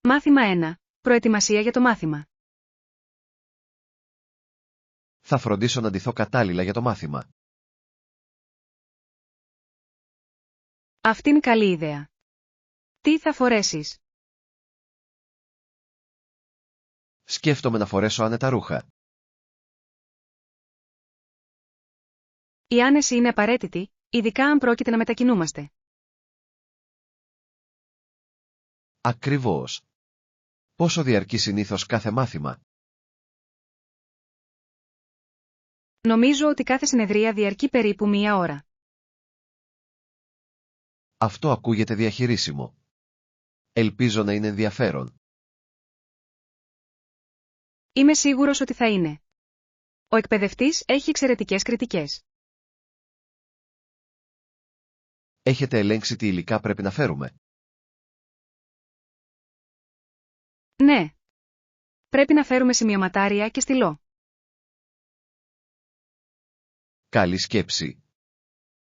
Μάθημα 1. Προετοιμασία για το μάθημα. Θα φροντίσω να ντυθώ κατάλληλα για το μάθημα. Αυτή είναι καλή ιδέα. Τι θα φορέσεις? Σκέφτομαι να φορέσω άνετα ρούχα. Η άνεση είναι απαραίτητη, ειδικά αν πρόκειται να μετακινούμαστε. Ακριβώς. Πόσο διαρκεί συνήθως κάθε μάθημα? Νομίζω ότι κάθε συνεδρία διαρκεί περίπου 1 ώρα. Αυτό ακούγεται διαχειρίσιμο. Ελπίζω να είναι ενδιαφέρον. Είμαι σίγουρος ότι θα είναι. Ο εκπαιδευτής έχει εξαιρετικές κριτικές. Έχετε ελέγξει τι υλικά πρέπει να φέρουμε? Ναι. Πρέπει να φέρουμε σημειωματάρια και στυλό. Καλή σκέψη.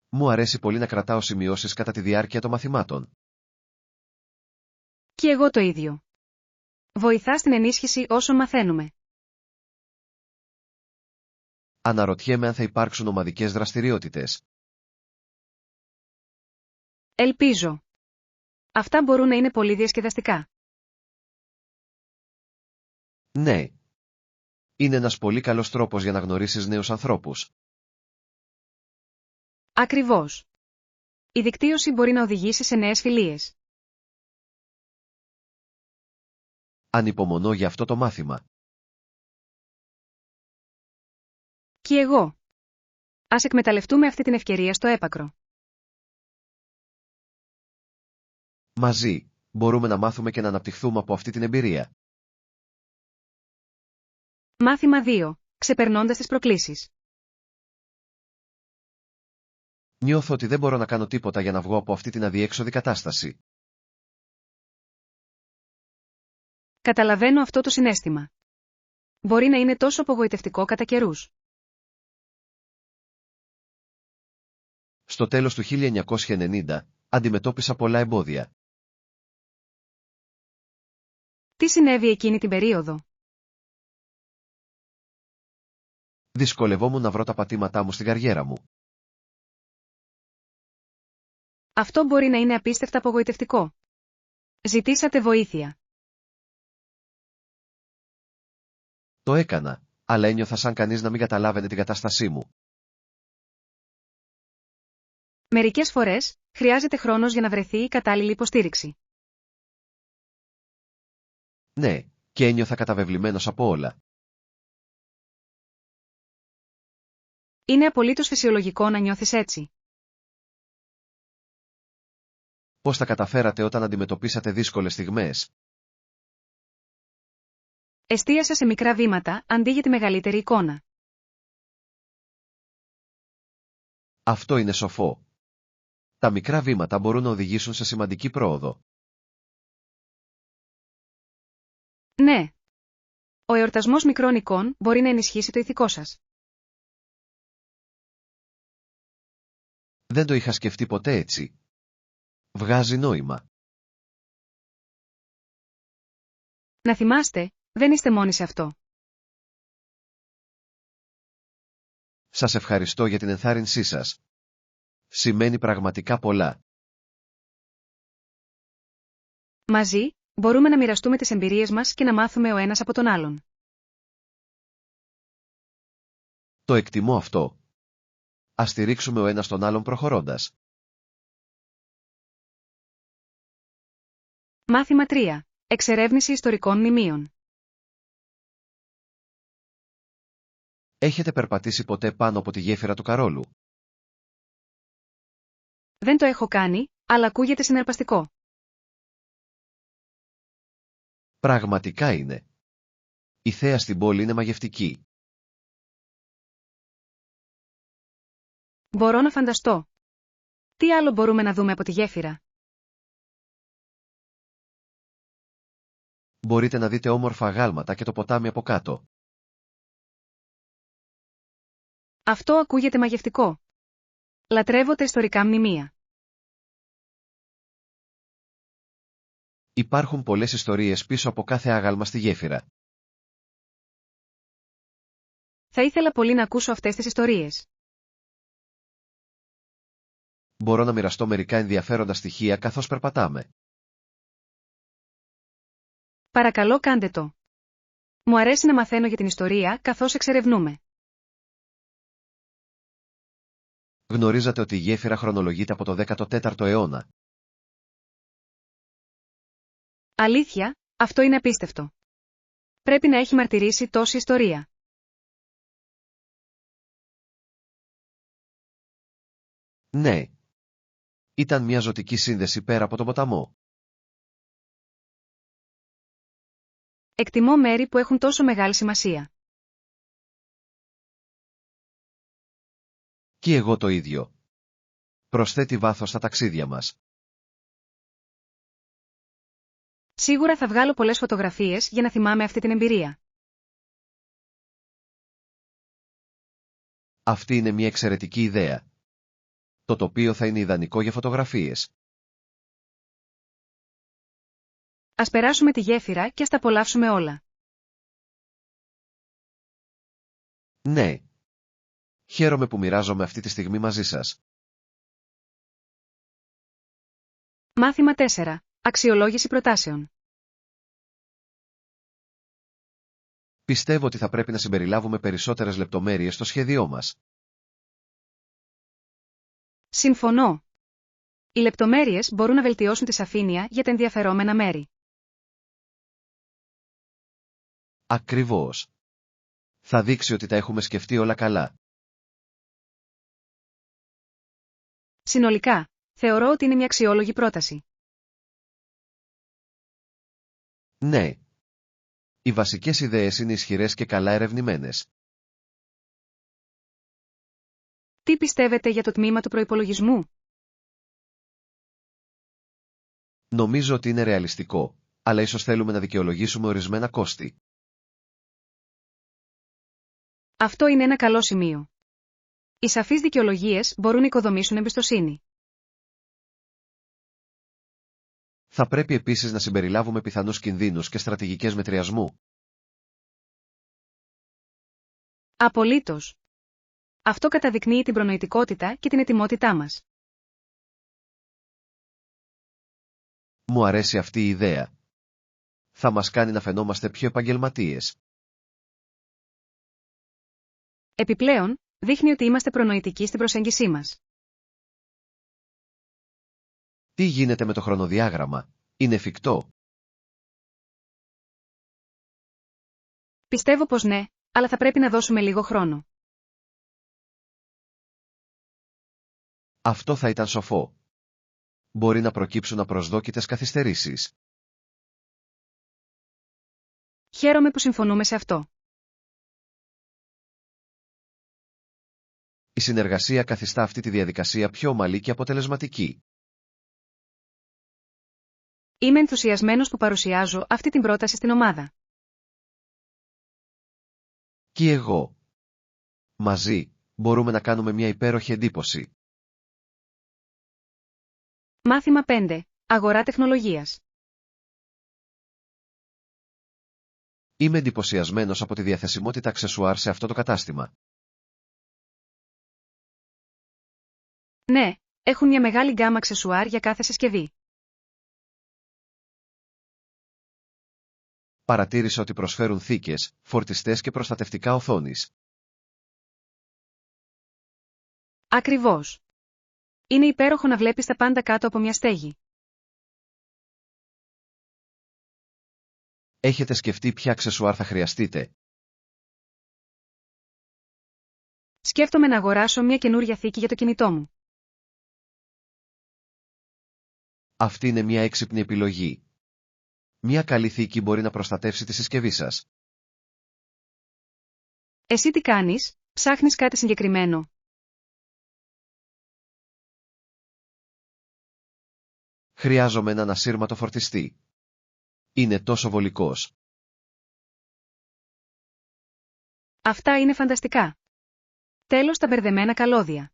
Μου αρέσει πολύ να κρατάω σημειώσεις κατά τη διάρκεια των μαθημάτων. Και εγώ το ίδιο. Βοηθά στην ενίσχυση όσων μαθαίνουμε. Αναρωτιέμαι αν θα υπάρξουν ομαδικές δραστηριότητες. Ελπίζω. Αυτά μπορούν να είναι πολύ διασκεδαστικά. Ναι. Είναι ένας πολύ καλός τρόπος για να γνωρίσεις νέους ανθρώπους. Ακριβώς. Η δικτύωση μπορεί να οδηγήσει σε νέες φιλίες. Ανυπομονώ για αυτό το μάθημα. Και εγώ. Ας εκμεταλλευτούμε αυτή την ευκαιρία στο έπακρο. Μαζί, μπορούμε να μάθουμε και να αναπτυχθούμε από αυτή την εμπειρία. Μάθημα 2. Ξεπερνώντας τις προκλήσεις. Νιώθω ότι δεν μπορώ να κάνω τίποτα για να βγω από αυτή την αδιέξοδη κατάσταση. Καταλαβαίνω αυτό το συναίσθημα. Μπορεί να είναι τόσο απογοητευτικό κατά καιρούς. Στο τέλος του 1990, αντιμετώπισα πολλά εμπόδια. Τι συνέβη εκείνη την περίοδο? Δυσκολευόμουν να βρω τα πατήματά μου στην καριέρα μου. Αυτό μπορεί να είναι απίστευτα απογοητευτικό. Ζητήσατε βοήθεια. Το έκανα, αλλά ένιωθα σαν κανείς να μην καταλάβαινε την κατάστασή μου. Μερικές φορές, χρειάζεται χρόνος για να βρεθεί η κατάλληλη υποστήριξη. Ναι, και ένιωθα καταβεβλημένος από όλα. Είναι απολύτως φυσιολογικό να νιώθεις έτσι. Πώς τα καταφέρατε όταν αντιμετωπίσατε δύσκολες στιγμές? Εστίασα σε μικρά βήματα, αντί για τη μεγαλύτερη εικόνα. Αυτό είναι σοφό. Τα μικρά βήματα μπορούν να οδηγήσουν σε σημαντική πρόοδο. Ναι. Ο εορτασμός μικρών εικόν μπορεί να ενισχύσει το ηθικό σας. Δεν το είχα σκεφτεί ποτέ έτσι. Βγάζει νόημα. Να θυμάστε, δεν είστε μόνοι σε αυτό. Σας ευχαριστώ για την ενθάρρυνσή σας. Σημαίνει πραγματικά πολλά. Μαζί, μπορούμε να μοιραστούμε τις εμπειρίες μας και να μάθουμε ο ένας από τον άλλον. Το εκτιμώ αυτό. Ας στηρίξουμε ο ένας τον άλλον προχωρώντας. Μάθημα 3. Εξερεύνηση ιστορικών μνημείων. Έχετε περπατήσει ποτέ πάνω από τη γέφυρα του Καρόλου? Δεν το έχω κάνει, αλλά ακούγεται συναρπαστικό. Πραγματικά είναι. Η θέα στην πόλη είναι μαγευτική. Μπορώ να φανταστώ. Τι άλλο μπορούμε να δούμε από τη γέφυρα? Μπορείτε να δείτε όμορφα γάλματα και το ποτάμι από κάτω. Αυτό ακούγεται μαγευτικό. Λατρεύω τα ιστορικά μνημεία. Υπάρχουν πολλές ιστορίες πίσω από κάθε άγαλμα στη γέφυρα. Θα ήθελα πολύ να ακούσω αυτές τις ιστορίες. Μπορώ να μοιραστώ μερικά ενδιαφέροντα στοιχεία καθώς περπατάμε. Παρακαλώ κάντε το. Μου αρέσει να μαθαίνω για την ιστορία καθώς εξερευνούμε. Γνωρίζατε ότι η γέφυρα χρονολογείται από το 14ο αιώνα. Αλήθεια, αυτό είναι απίστευτο. Πρέπει να έχει μαρτυρήσει τόση ιστορία. Ναι. Ήταν μια ζωτική σύνδεση πέρα από τον ποταμό. Εκτιμώ μέρη που έχουν τόσο μεγάλη σημασία. Και εγώ το ίδιο. Προσθέτει βάθος στα ταξίδια μας. Σίγουρα θα βγάλω πολλές φωτογραφίες για να θυμάμαι αυτή την εμπειρία. Αυτή είναι μια εξαιρετική ιδέα. Το τοπίο θα είναι ιδανικό για φωτογραφίες. Ας περάσουμε τη γέφυρα και ας τα απολαύσουμε όλα. Ναι. Χαίρομαι που μοιράζομαι αυτή τη στιγμή μαζί σας. Μάθημα 4. Αξιολόγηση προτάσεων. Πιστεύω ότι θα πρέπει να συμπεριλάβουμε περισσότερες λεπτομέρειες στο σχέδιό μας. Συμφωνώ. Οι λεπτομέρειες μπορούν να βελτιώσουν τη σαφήνεια για τα ενδιαφερόμενα μέρη. Ακριβώς. Θα δείξει ότι τα έχουμε σκεφτεί όλα καλά. Συνολικά, θεωρώ ότι είναι μια αξιόλογη πρόταση. Ναι. Οι βασικές ιδέες είναι ισχυρές και καλά ερευνημένες. Τι πιστεύετε για το τμήμα του προϋπολογισμού? Νομίζω ότι είναι ρεαλιστικό, αλλά ίσως θέλουμε να δικαιολογήσουμε ορισμένα κόστη. Αυτό είναι ένα καλό σημείο. Οι σαφείς δικαιολογίες μπορούν να οικοδομήσουν εμπιστοσύνη. Θα πρέπει επίσης να συμπεριλάβουμε πιθανούς κινδύνους και στρατηγικές μετριασμού. Απολύτως. Αυτό καταδεικνύει την προνοητικότητα και την ετοιμότητά μας. Μου αρέσει αυτή η ιδέα. Θα μας κάνει να φαινόμαστε πιο επαγγελματίες. Επιπλέον, δείχνει ότι είμαστε προνοητικοί στην προσέγγισή μας. Τι γίνεται με το χρονοδιάγραμμα? Είναι εφικτό? Πιστεύω πως ναι, αλλά θα πρέπει να δώσουμε λίγο χρόνο. Αυτό θα ήταν σοφό. Μπορεί να προκύψουν απροσδόκητες καθυστερήσεις. Χαίρομαι που συμφωνούμε σε αυτό. Η συνεργασία καθιστά αυτή τη διαδικασία πιο ομαλή και αποτελεσματική. Είμαι ενθουσιασμένος που παρουσιάζω αυτή την πρόταση στην ομάδα. Και εγώ. Μαζί, μπορούμε να κάνουμε μια υπέροχη εντύπωση. Μάθημα 5. Αγορά τεχνολογίας. Είμαι εντυπωσιασμένος από τη διαθεσιμότητα αξεσουάρ σε αυτό το κατάστημα. Ναι, έχουν μια μεγάλη γκάμα αξεσουάρ για κάθε συσκευή. Παρατήρησα ότι προσφέρουν θήκες, φορτιστές και προστατευτικά οθόνης. Ακριβώς. Είναι υπέροχο να βλέπεις τα πάντα κάτω από μια στέγη. Έχετε σκεφτεί ποια αξεσουάρ θα χρειαστείτε? Σκέφτομαι να αγοράσω μια καινούρια θήκη για το κινητό μου. Αυτή είναι μια έξυπνη επιλογή. Μια καλή θήκη μπορεί να προστατεύσει τη συσκευή σας. Εσύ τι κάνεις? Ψάχνεις κάτι συγκεκριμένο? Χρειάζομαι έναν ασύρματο φορτιστή. Είναι τόσο βολικός. Αυτά είναι φανταστικά. Τέλος τα μπερδεμένα καλώδια.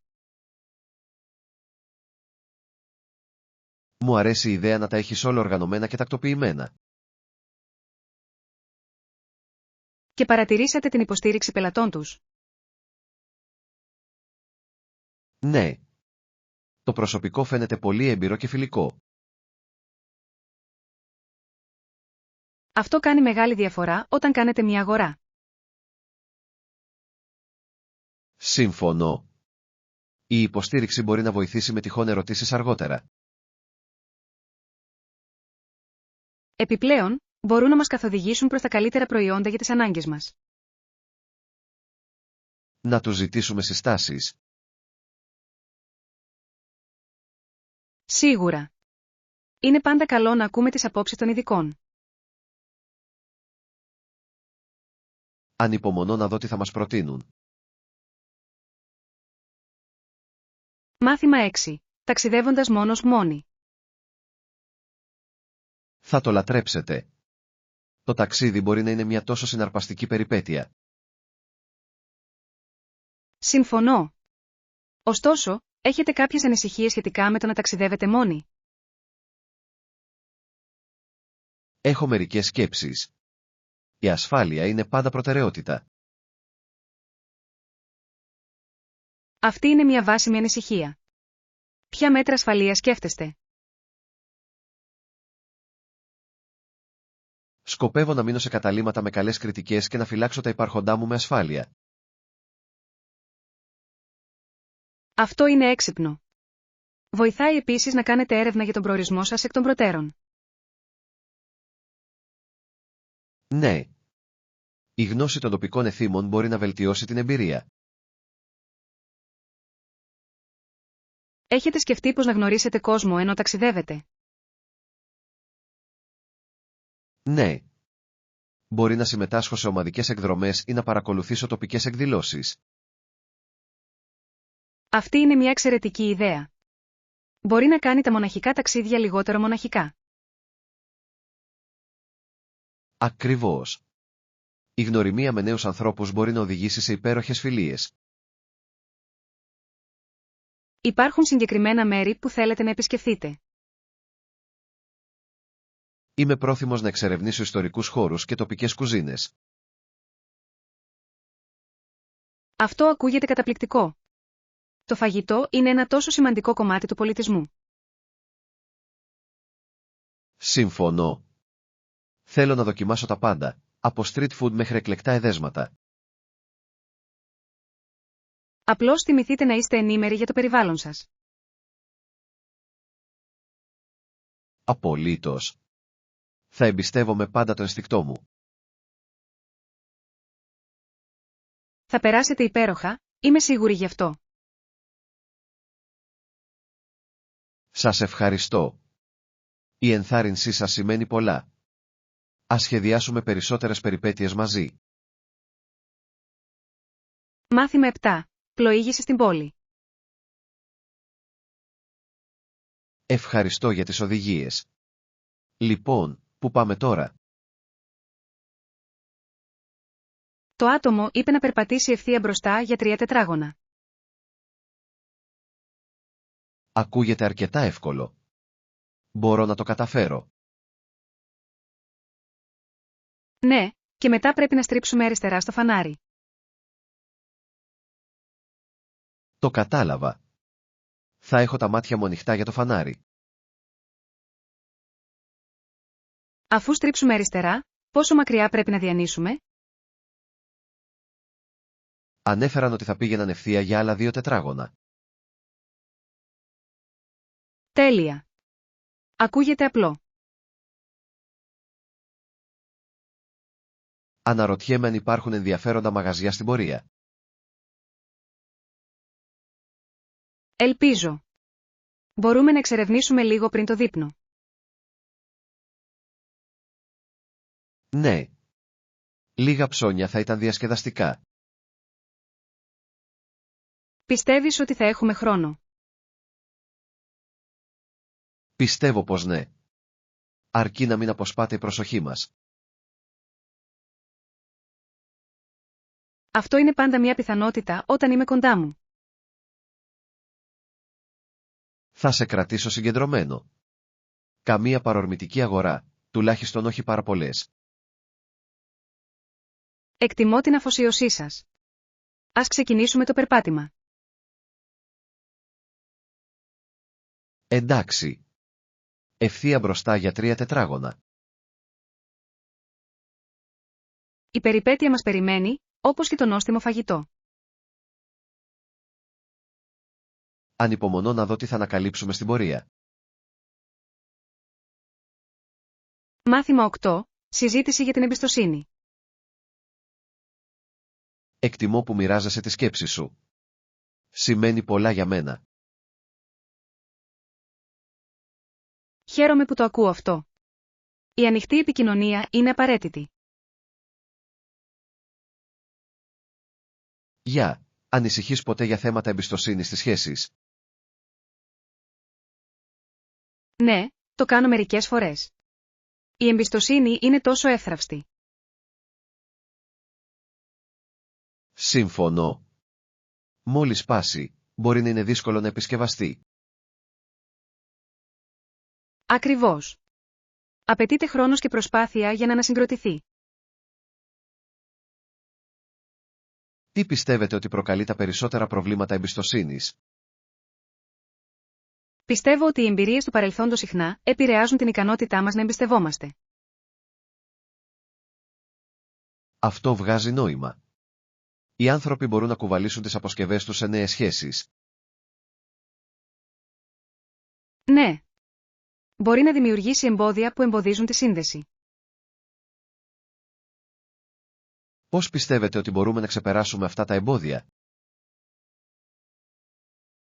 Μου αρέσει η ιδέα να τα έχεις όλα οργανωμένα και τακτοποιημένα. Και παρατηρήσατε την υποστήριξη πελατών τους. Ναι. Το προσωπικό φαίνεται πολύ έμπειρο και φιλικό. Αυτό κάνει μεγάλη διαφορά όταν κάνετε μια αγορά. Σύμφωνο. Η υποστήριξη μπορεί να βοηθήσει με τυχόν ερωτήσεις αργότερα. Επιπλέον, μπορούν να μας καθοδηγήσουν προς τα καλύτερα προϊόντα για τις ανάγκες μας. Να τους ζητήσουμε συστάσεις. Σίγουρα. Είναι πάντα καλό να ακούμε τις απόψεις των ειδικών. Ανυπομονώ να δω τι θα μας προτείνουν. Μάθημα 6. Ταξιδεύοντας μόνος μόνη. Θα το λατρέψετε. Το ταξίδι μπορεί να είναι μια τόσο συναρπαστική περιπέτεια. Συμφωνώ. Ωστόσο, έχετε κάποιες ανησυχίες σχετικά με το να ταξιδεύετε μόνοι. Έχω μερικές σκέψεις. Η ασφάλεια είναι πάντα προτεραιότητα. Αυτή είναι μια βάσιμη ανησυχία. Ποια μέτρα ασφαλείας σκέφτεστε? Σκοπεύω να μείνω σε καταλύματα με καλές κριτικές και να φυλάξω τα υπάρχοντά μου με ασφάλεια. Αυτό είναι έξυπνο. Βοηθάει επίσης να κάνετε έρευνα για τον προορισμό σας εκ των προτέρων. Ναι. Η γνώση των τοπικών εθήμων μπορεί να βελτιώσει την εμπειρία. Έχετε σκεφτεί πώς να γνωρίσετε κόσμο ενώ ταξιδεύετε? Ναι. Μπορεί να συμμετάσχω σε ομαδικές εκδρομές ή να παρακολουθήσω τοπικές εκδηλώσεις. Αυτή είναι μια εξαιρετική ιδέα. Μπορεί να κάνει τα μοναχικά ταξίδια λιγότερο μοναχικά. Ακριβώς. Η γνωριμία με νέους ανθρώπους μπορεί να οδηγήσει σε υπέροχες φιλίες. Υπάρχουν συγκεκριμένα μέρη που θέλετε να επισκεφθείτε? Είμαι πρόθυμος να εξερευνήσω ιστορικούς χώρους και τοπικές κουζίνες. Αυτό ακούγεται καταπληκτικό. Το φαγητό είναι ένα τόσο σημαντικό κομμάτι του πολιτισμού. Συμφωνώ. Θέλω να δοκιμάσω τα πάντα, από street food μέχρι εκλεκτά εδέσματα. Απλώς θυμηθείτε να είστε ενήμεροι για το περιβάλλον σας. Απολύτως. Θα εμπιστεύομαι πάντα το ενστικτό μου. Θα περάσετε υπέροχα, είμαι σίγουρη γι' αυτό. Σας ευχαριστώ. Η ενθάρρυνσή σας σημαίνει πολλά. Ας σχεδιάσουμε περισσότερες περιπέτειες μαζί. Μάθημα 7. Πλοήγηση στην πόλη. Ευχαριστώ για τις οδηγίες. Λοιπόν, πού πάμε τώρα? Το άτομο είπε να περπατήσει ευθεία μπροστά για 3 τετράγωνα. Ακούγεται αρκετά εύκολο. Μπορώ να το καταφέρω. Ναι, και μετά πρέπει να στρίψουμε αριστερά στο φανάρι. Το κατάλαβα. Θα έχω τα μάτια μου ανοιχτά για το φανάρι. Αφού στρίψουμε αριστερά, πόσο μακριά πρέπει να διανύσουμε? Ανέφεραν ότι θα πήγαιναν ευθεία για άλλα 2 τετράγωνα. Τέλεια. Ακούγεται απλό. Αναρωτιέμαι αν υπάρχουν ενδιαφέροντα μαγαζιά στην πορεία. Ελπίζω. Μπορούμε να εξερευνήσουμε λίγο πριν το δείπνο. Ναι. Λίγα ψώνια θα ήταν διασκεδαστικά. Πιστεύεις ότι θα έχουμε χρόνο? Πιστεύω πως ναι. Αρκεί να μην αποσπάται η προσοχή μας. Αυτό είναι πάντα μια πιθανότητα όταν είμαι κοντά μου. Θα σε κρατήσω συγκεντρωμένο. Καμία παρορμητική αγορά, τουλάχιστον όχι πάρα πολλές. Εκτιμώ την αφοσίωσή σας. Ας ξεκινήσουμε το περπάτημα. Εντάξει. Ευθεία μπροστά για 3 τετράγωνα. Η περιπέτεια μας περιμένει, όπως και το νόστιμο φαγητό. Ανυπομονώ να δω τι θα ανακαλύψουμε στην πορεία. Μάθημα 8. Συζήτηση για την εμπιστοσύνη. Εκτιμώ που μοιράζεσαι τη σκέψη σου. Σημαίνει πολλά για μένα. Χαίρομαι που το ακούω αυτό. Η ανοιχτή επικοινωνία είναι απαραίτητη. Γεια, ανησυχείς ποτέ για θέματα εμπιστοσύνης στις σχέσεις? Ναι, το κάνω μερικές φορές. Η εμπιστοσύνη είναι τόσο εύθραυστη. Σύμφωνο. Μόλις σπάσει, μπορεί να είναι δύσκολο να επισκευαστεί. Ακριβώς. Απαιτείται χρόνος και προσπάθεια για να ανασυγκροτηθεί. Τι πιστεύετε ότι προκαλεί τα περισσότερα προβλήματα εμπιστοσύνης? Πιστεύω ότι οι εμπειρίες του παρελθόντος συχνά επηρεάζουν την ικανότητά μας να εμπιστευόμαστε. Αυτό βγάζει νόημα. Οι άνθρωποι μπορούν να κουβαλήσουν τις αποσκευές τους σε νέες σχέσεις. Ναι. Μπορεί να δημιουργήσει εμπόδια που εμποδίζουν τη σύνδεση. Πώς πιστεύετε ότι μπορούμε να ξεπεράσουμε αυτά τα εμπόδια?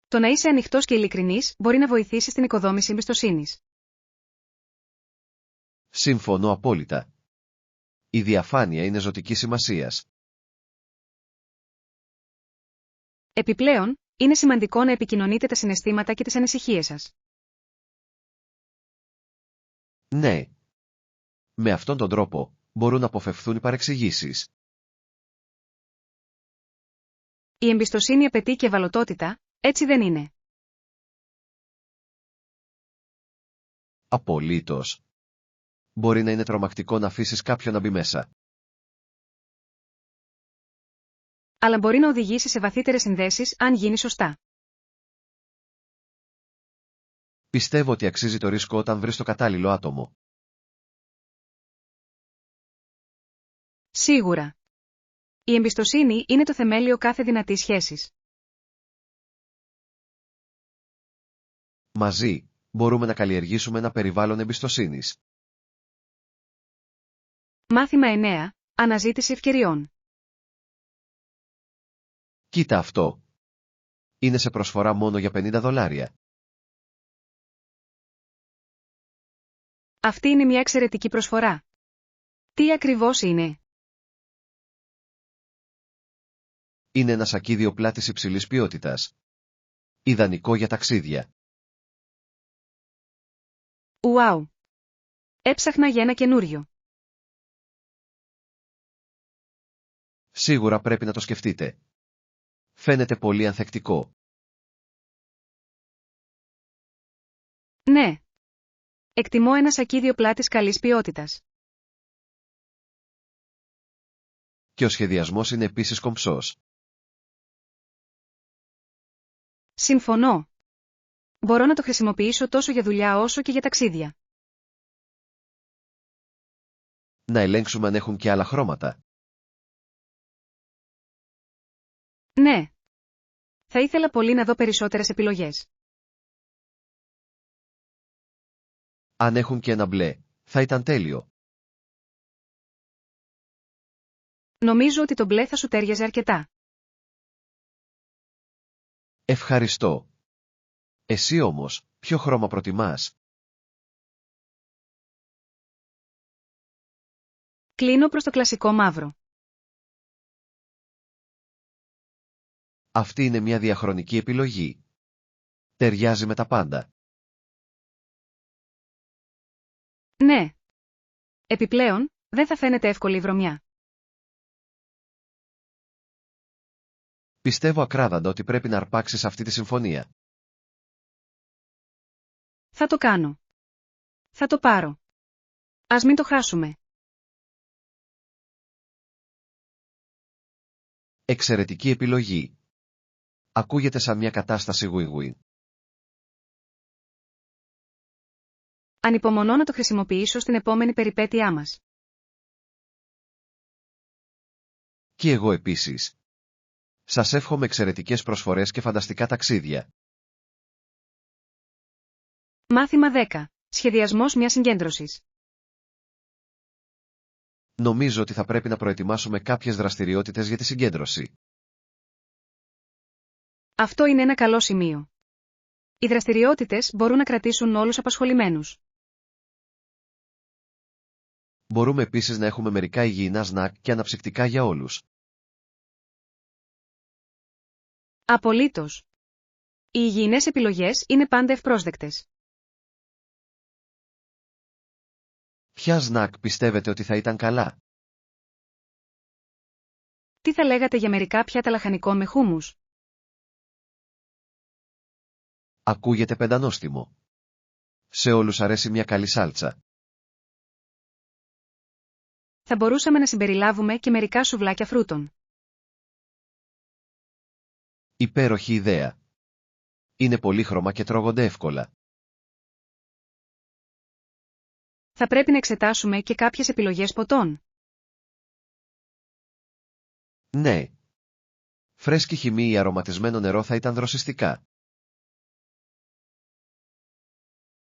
Το να είσαι ανοιχτός και ειλικρινής μπορεί να βοηθήσει στην οικοδόμηση εμπιστοσύνης. Συμφωνώ απόλυτα. Η διαφάνεια είναι ζωτικής σημασίας. Επιπλέον, είναι σημαντικό να επικοινωνείτε τα συναισθήματα και τις ανησυχίες σας. Ναι. Με αυτόν τον τρόπο, μπορούν να αποφευθούν οι παρεξηγήσεις. Η εμπιστοσύνη απαιτεί και ευαλωτότητα, έτσι δεν είναι? Απολύτως. Μπορεί να είναι τρομακτικό να αφήσεις κάποιον να μπει μέσα. Αλλά μπορεί να οδηγήσει σε βαθύτερες συνδέσεις αν γίνει σωστά. Πιστεύω ότι αξίζει το ρίσκο όταν βρεις το κατάλληλο άτομο. Σίγουρα. Η εμπιστοσύνη είναι το θεμέλιο κάθε δυνατής σχέσης. Μαζί, μπορούμε να καλλιεργήσουμε ένα περιβάλλον εμπιστοσύνης. Μάθημα 9. Αναζήτηση ευκαιριών. Κοίτα αυτό. Είναι σε προσφορά μόνο για $50. Αυτή είναι μια εξαιρετική προσφορά. Τι ακριβώς είναι? Είναι ένα σακίδιο πλάτης υψηλής ποιότητας. Ιδανικό για ταξίδια. Ουάου! Έψαχνα για ένα καινούριο. Σίγουρα πρέπει να το σκεφτείτε. Φαίνεται πολύ ανθεκτικό. Ναι. Εκτιμώ ένα σακίδιο πλάτης καλής ποιότητας. Και ο σχεδιασμός είναι επίσης κομψός. Συμφωνώ. Μπορώ να το χρησιμοποιήσω τόσο για δουλειά όσο και για ταξίδια. Να ελέγξουμε αν έχουν και άλλα χρώματα. Ναι. Θα ήθελα πολύ να δω περισσότερες επιλογές. Αν έχουν και ένα μπλε, θα ήταν τέλειο. Νομίζω ότι το μπλε θα σου τέριαζε αρκετά. Ευχαριστώ. Εσύ όμως, ποιο χρώμα προτιμάς? Κλείνω προς το κλασικό μαύρο. Αυτή είναι μια διαχρονική επιλογή. Ταιριάζει με τα πάντα. Ναι. Επιπλέον, δεν θα φαίνεται εύκολη η βρωμιά. Πιστεύω ακράδαντα ότι πρέπει να αρπάξεις αυτή τη συμφωνία. Θα το κάνω. Θα το πάρω. Ας μην το χάσουμε. Εξαιρετική επιλογή. Ακούγεται σαν μια κατάσταση win-win. Ανυπομονώ να το χρησιμοποιήσω στην επόμενη περιπέτειά μας. Και εγώ επίσης. Σας εύχομαι εξαιρετικές προσφορές και φανταστικά ταξίδια. Μάθημα 10. Σχεδιασμός μιας συγκέντρωσης. Νομίζω ότι θα πρέπει να προετοιμάσουμε κάποιες δραστηριότητες για τη συγκέντρωση. Αυτό είναι ένα καλό σημείο. Οι δραστηριότητες μπορούν να κρατήσουν όλους απασχολημένους. Μπορούμε επίσης να έχουμε μερικά υγιεινά σνακ και αναψυκτικά για όλους. Απολύτως. Οι υγιεινές επιλογές είναι πάντα ευπρόσδεκτες. Ποια σνακ πιστεύετε ότι θα ήταν καλά? Τι θα λέγατε για μερικά πιάτα λαχανικών με χούμους? Ακούγεται πεντανόστιμο. Σε όλους αρέσει μια καλή σάλτσα. Θα μπορούσαμε να συμπεριλάβουμε και μερικά σουβλάκια φρούτων. Υπέροχη ιδέα. Είναι πολύχρωμα και τρώγονται εύκολα. Θα πρέπει να εξετάσουμε και κάποιες επιλογές ποτών. Ναι. Φρέσκη χυμή ή αρωματισμένο νερό θα ήταν δροσιστικά.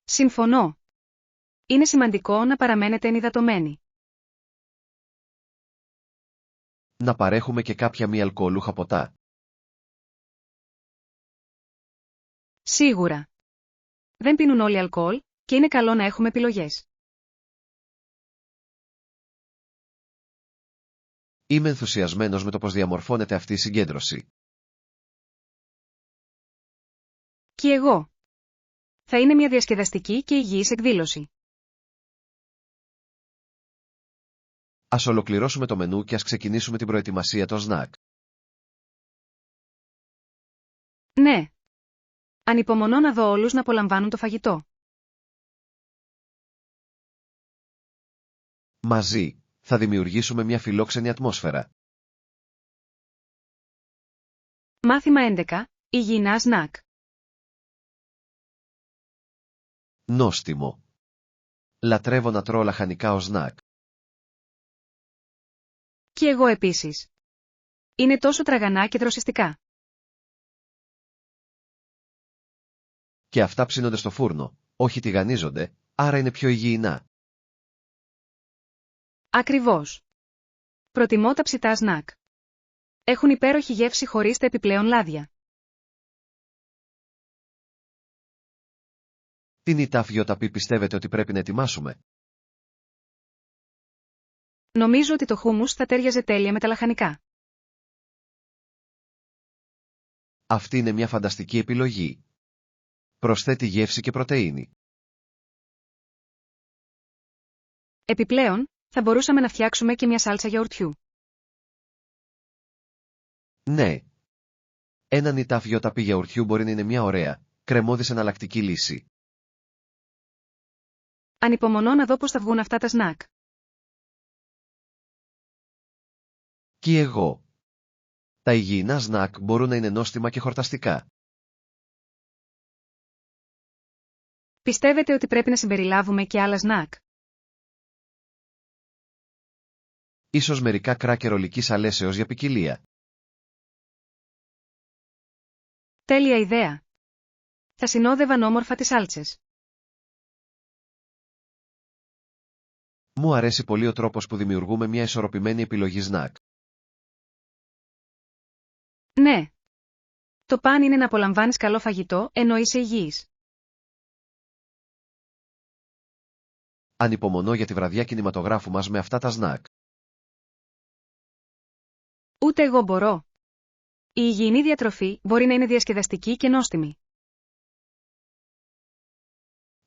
Συμφωνώ. Είναι σημαντικό να παραμένετε ενυδατωμένοι. Να παρέχουμε και κάποια μη αλκοολούχα ποτά. Σίγουρα. Δεν πίνουν όλοι αλκοόλ και είναι καλό να έχουμε επιλογές. Είμαι ενθουσιασμένος με το πώς διαμορφώνεται αυτή η συγκέντρωση. Και εγώ. Θα είναι μια διασκεδαστική και υγιής εκδήλωση. Ας ολοκληρώσουμε το μενού και ας ξεκινήσουμε την προετοιμασία των σνακ. Ναι. Ανυπομονώ να δω όλους να απολαμβάνουν το φαγητό. Μαζί, θα δημιουργήσουμε μια φιλόξενη ατμόσφαιρα. Μάθημα 11. Υγιεινά σνακ. Νόστιμο. Λατρεύω να τρώω λαχανικά ως σνακ. Και εγώ επίσης. Είναι τόσο τραγανά και δροσιστικά. Και αυτά ψήνονται στο φούρνο, όχι τηγανίζονται, άρα είναι πιο υγιεινά. Ακριβώς. Προτιμώ τα ψητά σνακ. Έχουν υπέροχη γεύση χωρίς τα επιπλέον λάδια. Τι νητάφ-γιοταπή πιστεύετε ότι πρέπει να ετοιμάσουμε? Νομίζω ότι το χούμους θα τέριαζε τέλεια με τα λαχανικά. Αυτή είναι μια φανταστική επιλογή. Προσθέτει γεύση και πρωτεΐνη. Επιπλέον, θα μπορούσαμε να φτιάξουμε και μια σάλτσα γιαουρτιού. Ναι. Ένα νητάφ-γιοταπή γιαουρτιού μπορεί να είναι μια ωραία, κρεμώδης εναλλακτική λύση. Ανυπομονώ να δω πώς θα βγουν αυτά τα σνακ. Και εγώ. Τα υγιεινά σνακ μπορούν να είναι νόστιμα και χορταστικά. Πιστεύετε ότι πρέπει να συμπεριλάβουμε και άλλα σνακ? Ίσως μερικά κράκερ ολικής αλέσεως για ποικιλία. Τέλεια ιδέα. Θα συνόδευαν όμορφα τις σάλτσες. Μου αρέσει πολύ ο τρόπος που δημιουργούμε μια ισορροπημένη επιλογή σνακ. Ναι. Το παν είναι να απολαμβάνεις καλό φαγητό ενώ είσαι υγιής. Ανυπομονώ για τη βραδιά κινηματογράφου μας με αυτά τα σνακ. Ούτε εγώ μπορώ. Η υγιεινή διατροφή μπορεί να είναι διασκεδαστική και νόστιμη.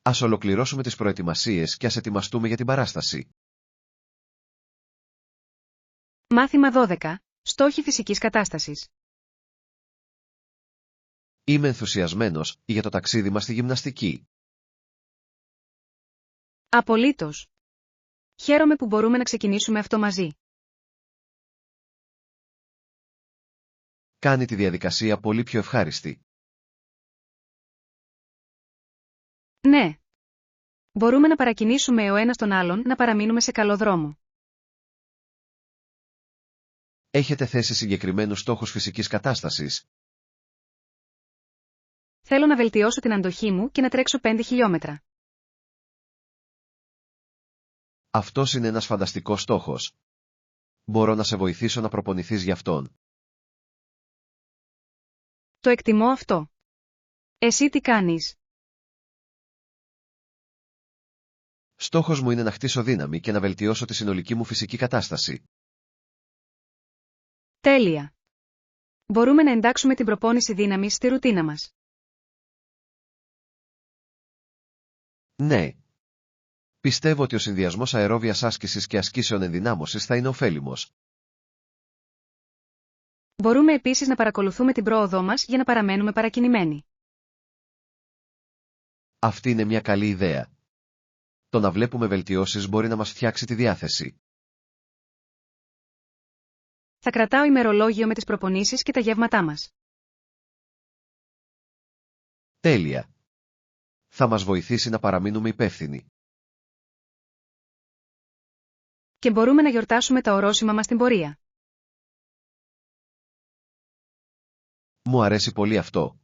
Ας ολοκληρώσουμε τις προετοιμασίες και ας ετοιμαστούμε για την παράσταση. Μάθημα 12. Στόχοι φυσικής κατάστασης. Είμαι ενθουσιασμένος για το ταξίδι μας στη γυμναστική. Απολύτως. Χαίρομαι που μπορούμε να ξεκινήσουμε αυτό μαζί. Κάνει τη διαδικασία πολύ πιο ευχάριστη. Ναι. Μπορούμε να παρακινήσουμε ο ένας τον άλλον να παραμείνουμε σε καλό δρόμο. Έχετε θέσει συγκεκριμένους στόχους φυσικής κατάστασης? Θέλω να βελτιώσω την αντοχή μου και να τρέξω 5 χιλιόμετρα. Αυτός είναι ένας φανταστικός στόχος. Μπορώ να σε βοηθήσω να προπονηθείς γι' αυτόν. Το εκτιμώ αυτό. Εσύ τι κάνεις? Στόχος μου είναι να χτίσω δύναμη και να βελτιώσω τη συνολική μου φυσική κατάσταση. Τέλεια. Μπορούμε να εντάξουμε την προπόνηση δύναμης στη ρουτίνα μας. Ναι. Πιστεύω ότι ο συνδυασμός αερόβιας άσκησης και ασκήσεων ενδυνάμωσης θα είναι ωφέλιμος. Μπορούμε επίσης να παρακολουθούμε την πρόοδό μας για να παραμένουμε παρακινημένοι. Αυτή είναι μια καλή ιδέα. Το να βλέπουμε βελτιώσεις μπορεί να μας φτιάξει τη διάθεση. Θα κρατάω ημερολόγιο με τις προπονήσεις και τα γεύματά μας. Τέλεια. Θα μας βοηθήσει να παραμείνουμε υπεύθυνοι. Και μπορούμε να γιορτάσουμε τα ορόσημα μας στην πορεία. Μου αρέσει πολύ αυτό.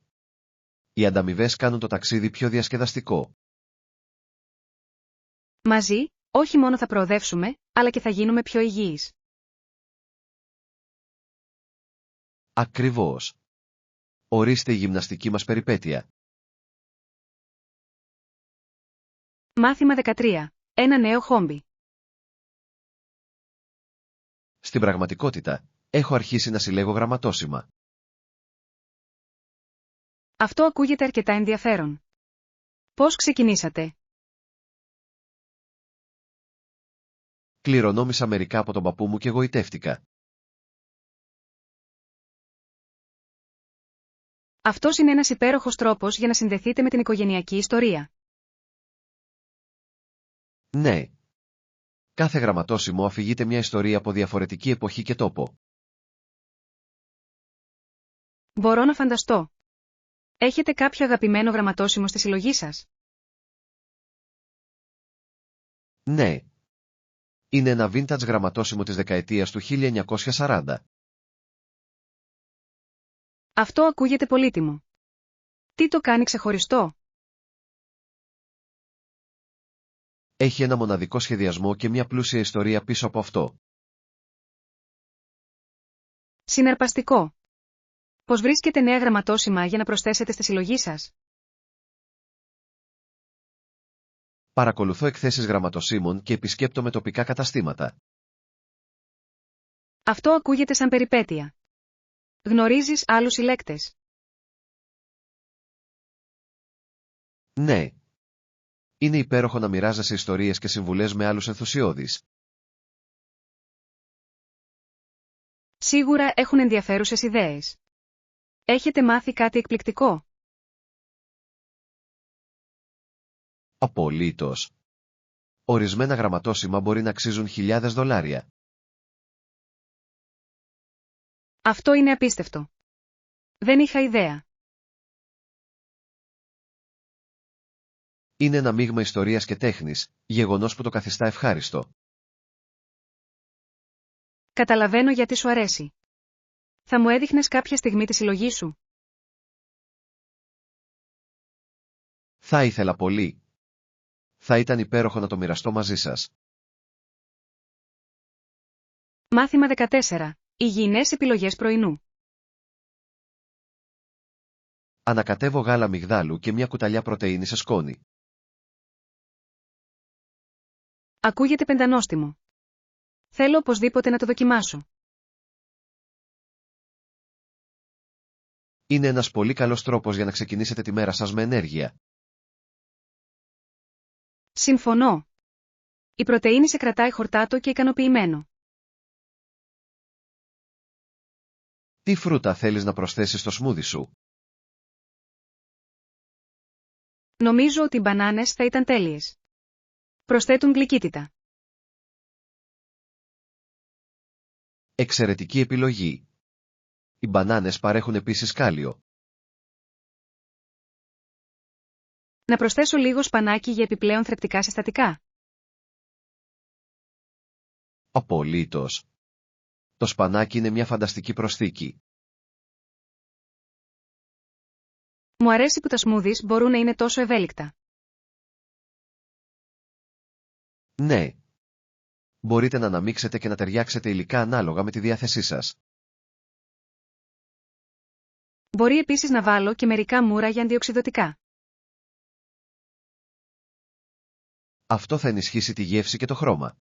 Οι ανταμοιβές κάνουν το ταξίδι πιο διασκεδαστικό. Μαζί, όχι μόνο θα προοδεύσουμε, αλλά και θα γίνουμε πιο υγιείς. Ακριβώς. Ορίστε η γυμναστική μας περιπέτεια. Μάθημα 13. Ένα νέο χόμπι. Στην πραγματικότητα, έχω αρχίσει να συλλέγω γραμματόσημα. Αυτό ακούγεται αρκετά ενδιαφέρον. Πώς ξεκινήσατε? Κληρονόμησα μερικά από τον παππού μου και γοητεύτηκα. Αυτός είναι ένας υπέροχος τρόπος για να συνδεθείτε με την οικογενειακή ιστορία. Ναι. Κάθε γραμματόσημο αφηγείται μια ιστορία από διαφορετική εποχή και τόπο. Μπορώ να φανταστώ. Έχετε κάποιο αγαπημένο γραμματόσημο στη συλλογή σας? Ναι. Είναι ένα vintage γραμματόσημο της δεκαετίας του 1940. Αυτό ακούγεται πολύτιμο. Τι το κάνει ξεχωριστό? Έχει ένα μοναδικό σχεδιασμό και μια πλούσια ιστορία πίσω από αυτό. Συναρπαστικό. Πώς βρίσκετε νέα γραμματόσημα για να προσθέσετε στη συλλογή σας? Παρακολουθώ εκθέσεις γραμματοσύμων και επισκέπτομαι τοπικά καταστήματα. Αυτό ακούγεται σαν περιπέτεια. Γνωρίζεις άλλους συλλέκτες? Ναι. Είναι υπέροχο να μοιράζεσαι ιστορίες και συμβουλές με άλλους ενθουσιώδεις. Σίγουρα έχουν ενδιαφέρουσες ιδέες. Έχετε μάθει κάτι εκπληκτικό? Απολύτως. Ορισμένα γραμματόσημα μπορεί να αξίζουν χιλιάδες δολάρια. Αυτό είναι απίστευτο. Δεν είχα ιδέα. Είναι ένα μείγμα ιστορίας και τέχνης, γεγονός που το καθιστά ευχάριστο. Καταλαβαίνω γιατί σου αρέσει. Θα μου έδειχνες κάποια στιγμή τη συλλογή σου? Θα ήθελα πολύ. Θα ήταν υπέροχο να το μοιραστώ μαζί σας. Μάθημα 14. Υγιεινές επιλογές πρωινού. Ανακατεύω γάλα μυγδάλου και μια κουταλιά πρωτεΐνη σε σκόνη. Ακούγεται πεντανόστιμο. Θέλω οπωσδήποτε να το δοκιμάσω. Είναι ένας πολύ καλός τρόπος για να ξεκινήσετε τη μέρα σας με ενέργεια. Συμφωνώ. Η πρωτεΐνη σε κρατάει χορτάτο και ικανοποιημένο. Τι φρούτα θέλεις να προσθέσεις στο σμούδι σου? Νομίζω ότι οι μπανάνες θα ήταν τέλειες. Προσθέτουν γλυκύτητα. Εξαιρετική επιλογή. Οι μπανάνες παρέχουν επίσης κάλιο. Να προσθέσω λίγο σπανάκι για επιπλέον θρεπτικά συστατικά. Απολύτως. Το σπανάκι είναι μια φανταστική προσθήκη. Μου αρέσει που τα σμούδις μπορούν να είναι τόσο ευέλικτα. Ναι. Μπορείτε να αναμίξετε και να ταιριάξετε υλικά ανάλογα με τη διάθεσή σας. Μπορεί επίσης να βάλω και μερικά μούρα για αντιοξυδωτικά. Αυτό θα ενισχύσει τη γεύση και το χρώμα.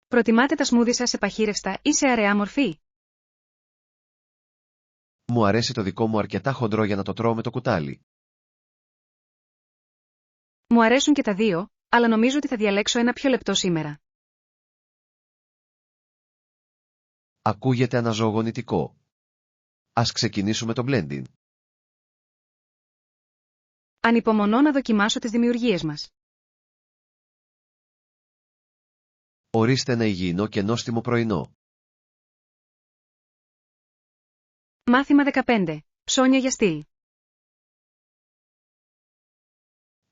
Προτιμάτε τα σμούδι σας σε παχύρευστα ή σε αραιά μορφή? Μου αρέσει το δικό μου αρκετά χοντρό για να το τρώω με το κουτάλι. Μου αρέσουν και τα δύο, αλλά νομίζω ότι θα διαλέξω ένα πιο λεπτό σήμερα. Ακούγεται αναζωογονητικό. Ας ξεκινήσουμε το blending. Ανυπομονώ να δοκιμάσω τις δημιουργίες μας. Ορίστε ένα υγιεινό και νόστιμο πρωινό. Μάθημα 15. Ψώνια για στυλ.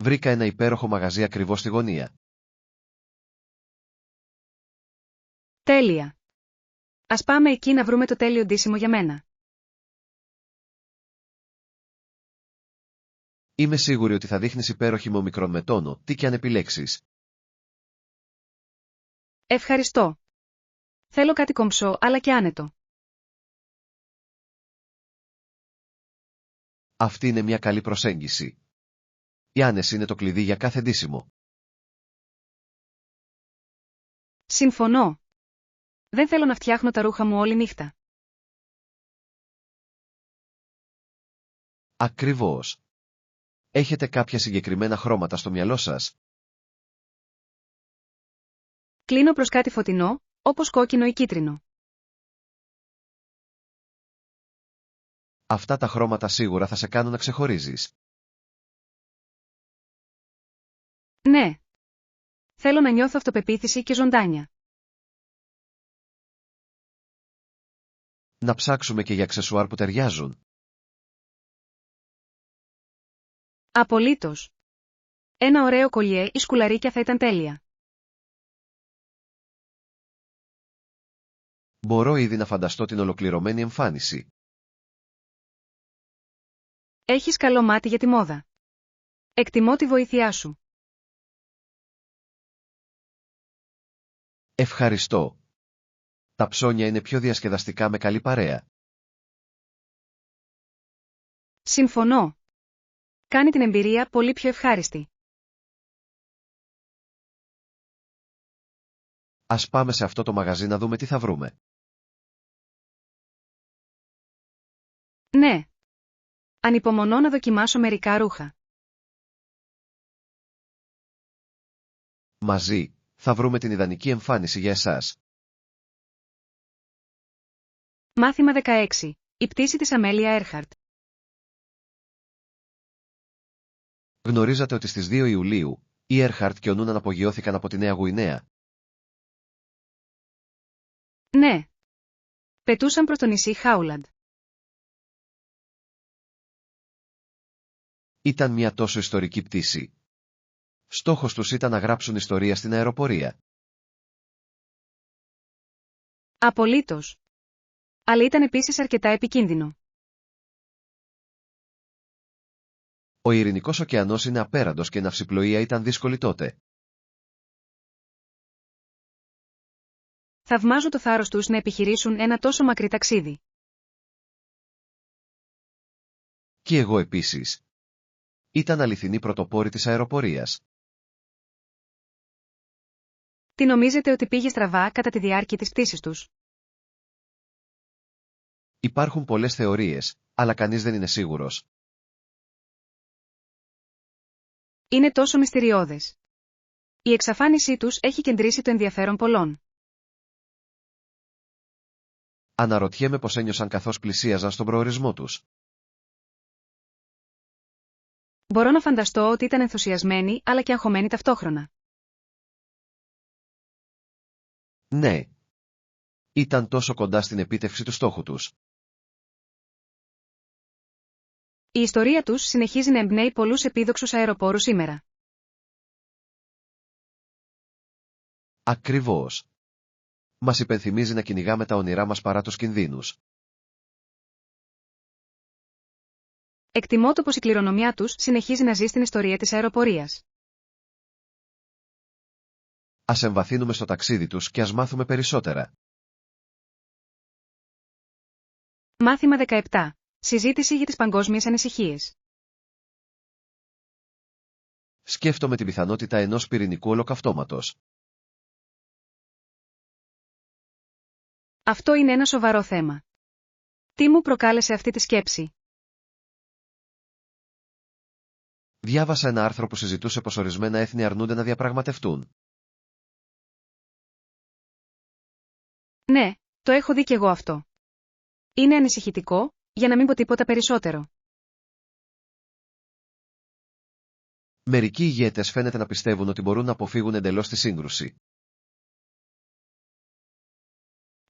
Βρήκα ένα υπέροχο μαγαζί ακριβώς στη γωνία. Τέλεια. Ας πάμε εκεί να βρούμε το τέλειο ντύσιμο για μένα. Είμαι σίγουρη ότι θα δείχνεις υπέροχη με ομικρόν με τόνο, τι και αν επιλέξεις. Ευχαριστώ. Θέλω κάτι κομψό αλλά και άνετο. Αυτή είναι μια καλή προσέγγιση. Η άνεση είναι το κλειδί για κάθε ντύσιμο. Συμφωνώ. Δεν θέλω να φτιάχνω τα ρούχα μου όλη νύχτα. Ακριβώς. Έχετε κάποια συγκεκριμένα χρώματα στο μυαλό σας? Κλείνω προς κάτι φωτεινό, όπως κόκκινο ή κίτρινο. Αυτά τα χρώματα σίγουρα θα σε κάνουν να ξεχωρίζεις. Ναι. Θέλω να νιώθω αυτοπεποίθηση και ζωντάνια. Να ψάξουμε και για αξεσουάρ που ταιριάζουν. Απολύτως. Ένα ωραίο κολιέ ή σκουλαρίκια θα ήταν τέλεια. Μπορώ ήδη να φανταστώ την ολοκληρωμένη εμφάνιση. Έχεις καλό μάτι για τη μόδα. Εκτιμώ τη βοήθειά σου. Ευχαριστώ. Τα ψώνια είναι πιο διασκεδαστικά με καλή παρέα. Συμφωνώ. Κάνει την εμπειρία πολύ πιο ευχάριστη. Ας πάμε σε αυτό το μαγαζί να δούμε τι θα βρούμε. Ναι. Ανυπομονώ να δοκιμάσω μερικά ρούχα. Μαζί, θα βρούμε την ιδανική εμφάνιση για εσάς. Μάθημα 16. Η πτήση της Αμέλια Έρχαρτ. Γνωρίζατε ότι στις 2 Ιουλίου, οι Έρχαρτ και ο Νούναν απογειώθηκαν από τη Νέα Γουινέα. Ναι. Πετούσαν προς το νησί Χάουλαντ. Ήταν μια τόσο ιστορική πτήση. Στόχος τους ήταν να γράψουν ιστορία στην αεροπορία. Απολύτως. Αλλά ήταν επίσης αρκετά επικίνδυνο. Ο Ειρηνικός ωκεανός είναι απέραντος και η ναυσιπλοεία ήταν δύσκολη τότε. Θαυμάζω το θάρρος τους να επιχειρήσουν ένα τόσο μακρύ ταξίδι. Και εγώ επίσης. Ήταν αληθινή πρωτοπόροι της αεροπορίας. Τι νομίζετε ότι πήγε στραβά κατά τη διάρκεια της πτήσης τους? Υπάρχουν πολλές θεωρίες, αλλά κανείς δεν είναι σίγουρος. Είναι τόσο μυστηριώδες. Η εξαφάνισή τους έχει κεντρήσει το ενδιαφέρον πολλών. Αναρωτιέμαι πως ένιωσαν καθώς πλησίαζαν στον προορισμό τους. Μπορώ να φανταστώ ότι ήταν ενθουσιασμένοι αλλά και αγχωμένοι ταυτόχρονα. Ναι. Ήταν τόσο κοντά στην επίτευξη του στόχου τους. Η ιστορία τους συνεχίζει να εμπνέει πολλούς επίδοξους αεροπόρους σήμερα. Ακριβώς. Μας υπενθυμίζει να κυνηγάμε τα όνειρά μας παρά τους κινδύνους. Εκτιμώ το πως η κληρονομιά τους συνεχίζει να ζει στην ιστορία της αεροπορίας. Ας εμβαθύνουμε στο ταξίδι τους και ας μάθουμε περισσότερα. Μάθημα 17. Συζήτηση για τις παγκόσμιες ανησυχίες. Σκέφτομαι την πιθανότητα ενός πυρηνικού ολοκαυτώματος. Αυτό είναι ένα σοβαρό θέμα. Τι μου προκάλεσε αυτή τη σκέψη? Διάβασα ένα άρθρο που συζητούσε πως ορισμένα έθνη αρνούνται να διαπραγματευτούν. Ναι, το έχω δει κι εγώ αυτό. Είναι ανησυχητικό, για να μην πω τίποτα περισσότερο. Μερικοί ηγέτες φαίνεται να πιστεύουν ότι μπορούν να αποφύγουν εντελώς τη σύγκρουση.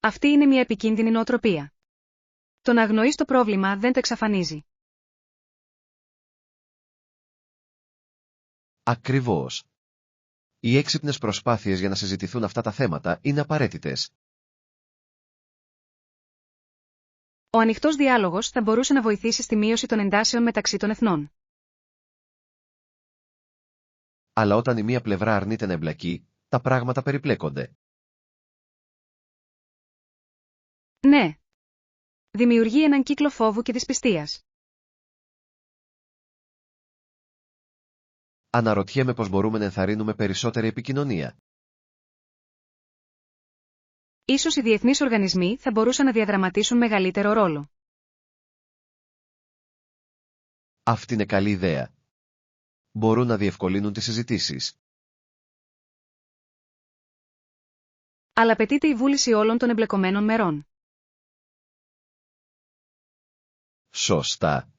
Αυτή είναι μια επικίνδυνη νοοτροπία. Το να αγνοείς το πρόβλημα δεν το εξαφανίζει. Ακριβώς. Οι έξυπνες προσπάθειες για να συζητηθούν αυτά τα θέματα είναι απαραίτητες. Ο ανοιχτός διάλογος θα μπορούσε να βοηθήσει στη μείωση των εντάσεων μεταξύ των εθνών. Αλλά όταν η μία πλευρά αρνείται να εμπλακεί, τα πράγματα περιπλέκονται. Ναι. Δημιουργεί έναν κύκλο φόβου και δυσπιστίας. Αναρωτιέμαι πώς μπορούμε να ενθαρρύνουμε περισσότερη επικοινωνία. Ίσως οι διεθνείς οργανισμοί θα μπορούσαν να διαδραματίσουν μεγαλύτερο ρόλο. Αυτή είναι καλή ιδέα. Μπορούν να διευκολύνουν τις συζητήσεις. Αλλά απαιτείται η βούληση όλων των εμπλεκομένων μερών. Σωστά.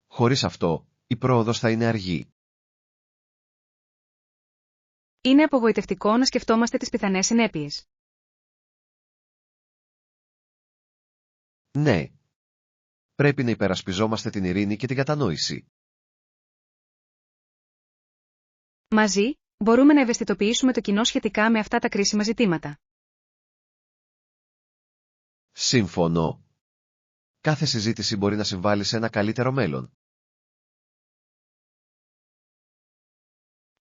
Χωρίς αυτό, η πρόοδος θα είναι αργή. Είναι απογοητευτικό να σκεφτόμαστε τις πιθανές συνέπειες. Ναι. Πρέπει να υπερασπιζόμαστε την ειρήνη και την κατανόηση. Μαζί, μπορούμε να ευαισθητοποιήσουμε το κοινό σχετικά με αυτά τα κρίσιμα ζητήματα. Σύμφωνο. Κάθε συζήτηση μπορεί να συμβάλλει σε ένα καλύτερο μέλλον.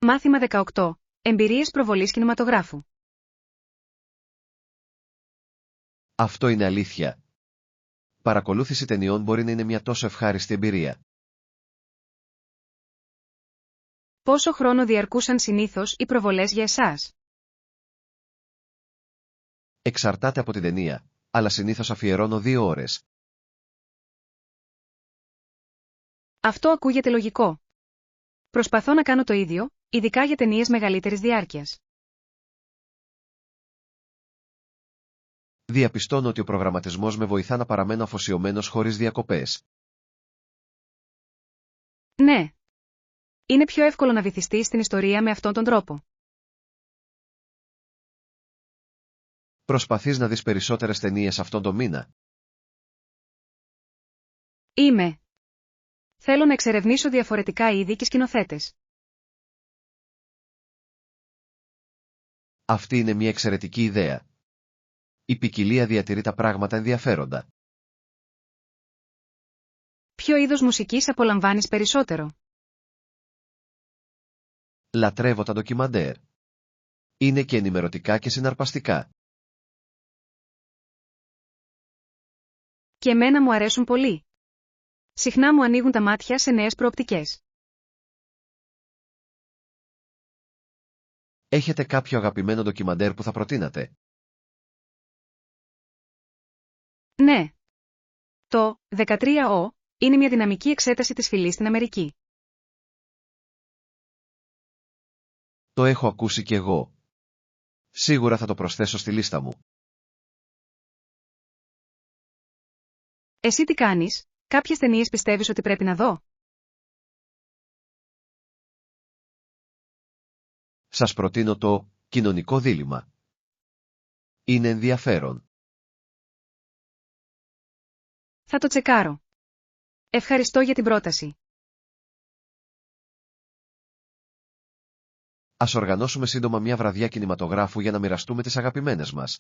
Μάθημα 18. Εμπειρίες προβολής κινηματογράφου. Αυτό είναι αλήθεια. Παρακολούθηση ταινιών μπορεί να είναι μια τόσο ευχάριστη εμπειρία. Πόσο χρόνο διαρκούσαν συνήθως οι προβολές για εσάς? Εξαρτάται από την ταινία, αλλά συνήθως αφιερώνω 2 ώρες. Αυτό ακούγεται λογικό. Προσπαθώ να κάνω το ίδιο, ειδικά για ταινίες μεγαλύτερης διάρκειας. Διαπιστώνω ότι ο προγραμματισμός με βοηθά να παραμένω αφοσιωμένος χωρίς διακοπές. Ναι. Είναι πιο εύκολο να βυθιστείς στην ιστορία με αυτόν τον τρόπο. Προσπαθείς να δεις περισσότερες ταινίες αυτόν τον μήνα? Είμαι. Θέλω να εξερευνήσω διαφορετικά είδη και σκηνοθέτες. Αυτή είναι μια εξαιρετική ιδέα. Η ποικιλία διατηρεί τα πράγματα ενδιαφέροντα. Ποιο είδος μουσικής απολαμβάνεις περισσότερο? Λατρεύω τα ντοκιμαντέρ. Είναι και ενημερωτικά και συναρπαστικά. Και εμένα μου αρέσουν πολύ. Συχνά μου ανοίγουν τα μάτια σε νέες προοπτικές. Έχετε κάποιο αγαπημένο ντοκιμαντέρ που θα προτείνατε? Ναι. Το 13Ο είναι μια δυναμική εξέταση της φυλής στην Αμερική. Το έχω ακούσει κι εγώ. Σίγουρα θα το προσθέσω στη λίστα μου. Εσύ τι κάνεις, κάποιες ταινίες πιστεύεις ότι πρέπει να δω? Σας προτείνω το κοινωνικό δίλημμα. Είναι ενδιαφέρον. Θα το τσεκάρω. Ευχαριστώ για την πρόταση. Ας οργανώσουμε σύντομα μια βραδιά κινηματογράφου για να μοιραστούμε τις αγαπημένες μας.